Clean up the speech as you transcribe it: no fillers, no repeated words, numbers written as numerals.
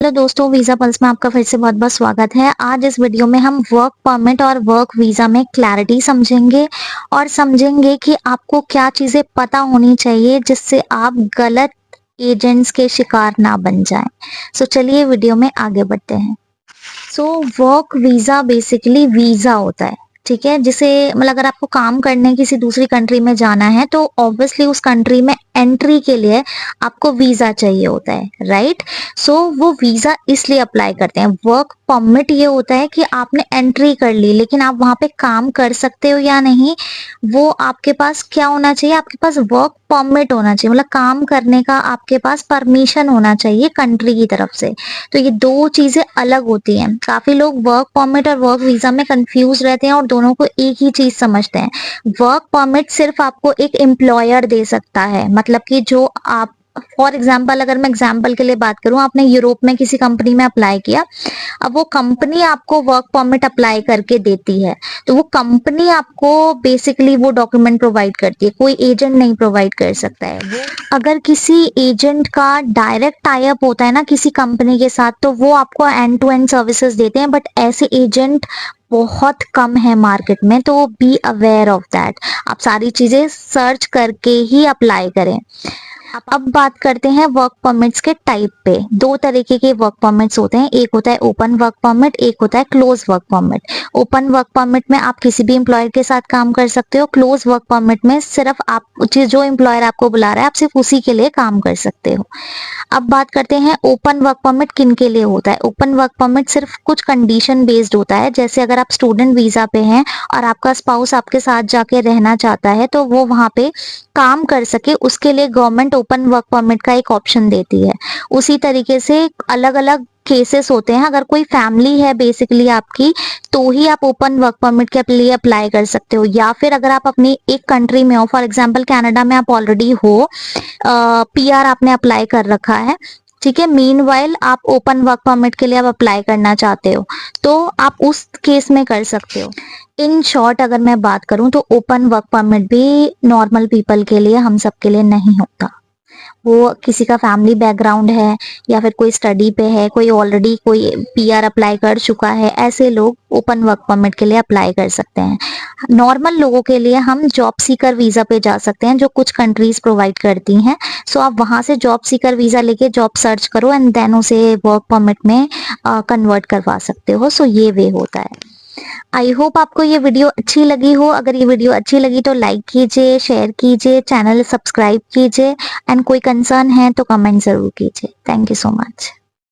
Hello दोस्तों, visa pulse में आपका फिर से बहुत बहुत स्वागत है। आज इस वीडियो में हम वर्क परमिट और वर्क वीजा में क्लैरिटी समझेंगे और समझेंगे कि आपको क्या चीजें पता होनी चाहिए जिससे आप गलत एजेंट्स के शिकार ना बन जाएं। चलिए वीडियो में आगे बढ़ते हैं। वर्क वीजा बेसिकली वीजा होता है, ठीक है, जिसे मतलब अगर आपको काम करने किसी दूसरी कंट्री में जाना है तो ऑब्वियसली उस कंट्री में एंट्री के लिए आपको वीजा चाहिए होता है, राइट। वो वीजा इसलिए अप्लाई करते हैं। वर्क परमिट ये होता है कि आपने एंट्री कर ली, लेकिन आप वहां पे काम कर सकते हो या नहीं, वो आपके पास क्या होना चाहिए, आपके पास वर्क परमिट होना चाहिए, मतलब काम करने का आपके पास परमिशन होना चाहिए कंट्री की तरफ से। तो ये दो चीजें अलग होती हैं। काफी लोग वर्क परमिट और वर्क वीजा में कंफ्यूज रहते हैं और दोनों को एक ही चीज समझते हैं। वर्क परमिट सिर्फ आपको एक एम्प्लॉयर दे सकता है, मतलब कि जो आप, फॉर एग्जाम्पल अगर मैं एग्जाम्पल के लिए बात करूं, आपने यूरोप में किसी कंपनी में अप्लाई किया, अब वो कंपनी आपको वर्क परमिट अप्लाई करके देती है, तो वो कंपनी आपको बेसिकली वो डॉक्यूमेंट प्रोवाइड करती है, कोई एजेंट नहीं प्रोवाइड कर सकता है वो। अगर किसी एजेंट का डायरेक्ट टाई अप होता है ना किसी कंपनी के साथ, तो वो आपको एंड टू एंड सर्विसेज देते हैं, बट ऐसे एजेंट बहुत कम है मार्केट में, तो बी अवेयर ऑफ दैट। आप सारी चीजें सर्च करके ही अप्लाई करें। अब बात करते हैं वर्क परमिट्स के टाइप पे। दो तरीके के वर्क परमिट्स होते हैं, एक होता है ओपन वर्क परमिट, एक होता है close work permit. Open work permit में आप किसी भी एम्प्लॉयर के साथ काम कर सकते हो। क्लोज वर्क परमिट में सिर्फ आप जो एम्प्लॉयर आपको बुला रहा है आप सिर्फ उसी के लिए काम कर सकते हो। अब बात करते हैं ओपन वर्क परमिट किन के लिए होता है। ओपन वर्क परमिट सिर्फ कुछ कंडीशन बेस्ड होता है, जैसे अगर आप स्टूडेंट वीजा पे हैं और आपका स्पाउस आपके साथ जाके रहना चाहता है तो वो वहां पे काम कर सके, उसके लिए गवर्नमेंट ओपन वर्क परमिट का एक ऑप्शन देती है। उसी तरीके से अलग अलग केसेस होते हैं। अगर कोई फैमिली है बेसिकली आपकी, तो ही आप ओपन वर्क परमिट के लिए अप्लाई कर सकते हो, या फिर अगर आप अपनी एक कंट्री में हो, फॉर एग्जांपल कनाडा में आप ऑलरेडी हो, पीआर आपने अप्लाई कर रखा है, ठीक है, मीनवाइल आप ओपन वर्क परमिट के लिए आप अप्लाई करना चाहते हो, तो आप उस केस में कर सकते हो। इन शॉर्ट अगर मैं बात करूं तो ओपन वर्क परमिट भी नॉर्मल पीपल के लिए, हम सब के लिए नहीं होता। वो किसी का फैमिली बैकग्राउंड है या फिर कोई स्टडी पे है, कोई ऑलरेडी कोई पीआर अप्लाई कर चुका है, ऐसे लोग ओपन वर्क परमिट के लिए अप्लाई कर सकते हैं। नॉर्मल लोगों के लिए हम जॉब सीकर वीजा पे जा सकते हैं, जो कुछ कंट्रीज प्रोवाइड करती हैं। आप वहां से जॉब सीकर वीजा लेके जॉब सर्च करो एंड देन उसे वर्क परमिट में कन्वर्ट करवा सकते हो। ये वे होता है। आई होप आपको ये वीडियो अच्छी लगी हो। अगर ये वीडियो अच्छी लगी तो लाइक कीजिए, शेयर कीजिए, चैनल सब्सक्राइब कीजिए, एंड कोई कंसर्न है तो कमेंट जरूर कीजिए। Thank you so much.